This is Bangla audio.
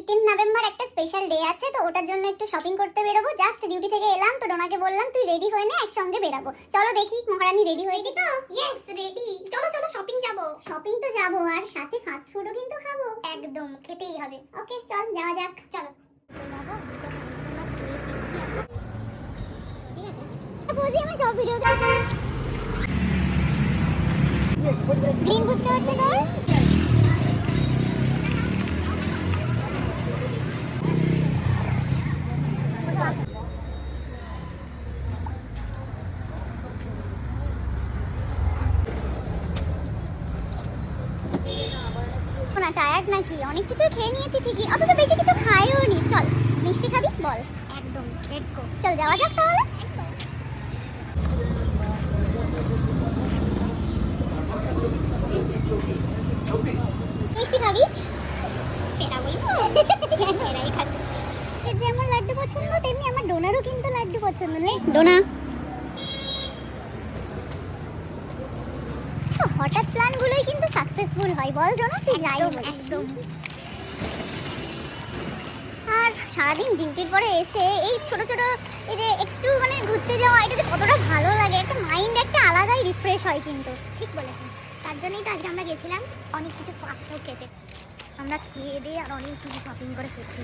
নভেম্বর একটা স্পেশাল ডে আছে, তো ওটার জন্য একটু শপিং করতে বেরোবো। জাস্ট ডিউটি থেকে এলাম, তো ডোনাকে বললাম তুই রেডি হয়ে নে, একসঙ্গে বেরাবো। চলো দেখি মহারানী রেডি হয়েছে তো। ইয়েস রেডি, চলো চলো শপিং যাবো। শপিং তো যাবো, আর সাথে ফাস্ট ফুডও কিন্তু খাবো। একদম খেতেই হবে। ওকে চল যাওয়া যাক। চলো বুঝি আমার সব ভিডিও গ্রিন বুঝতে হচ্ছে তোর। না টায়ার্ড নাকি? অনেক কিছু খেয়ে নিয়েছি ঠিকই, অথচ বেশি কিছু খাইও নি। চল মিষ্টি খাবি বল? একদম, লেটস গো। চল যাওয়া যাক তাহলে। মিষ্টি খাবি? এটা বলবো এরাই খাবে। যেমন লাড্ডু পছন্দ তেমনি আমার ডোনারও কিন্তু লাড্ডু পছন্দ। নে ডোনা। হঠাৎ প্ল্যানগুলোই কিন্তু সাকসেসফুল হয় বল ডোনা, তুই যাই বলিস। একদম। আর সারাদিন ডিউটির পরে এসে এই ছোট ছোট এই যে একটু মানে ঘুরতে যাওয়া, এটা যে কতটা ভালো লাগে, একটা মাইন্ড একটা আলাদাই রিফ্রেশ হয় কিন্তু। ঠিক বলেছেন। তার জন্যই তো আজকে আমরা গেছিলাম অনেক কিছু ফাস্ট ফুড খেতে। আমরা খেয়ে দিয়ে আর অনেক কিছু শপিং করে ফিরছি।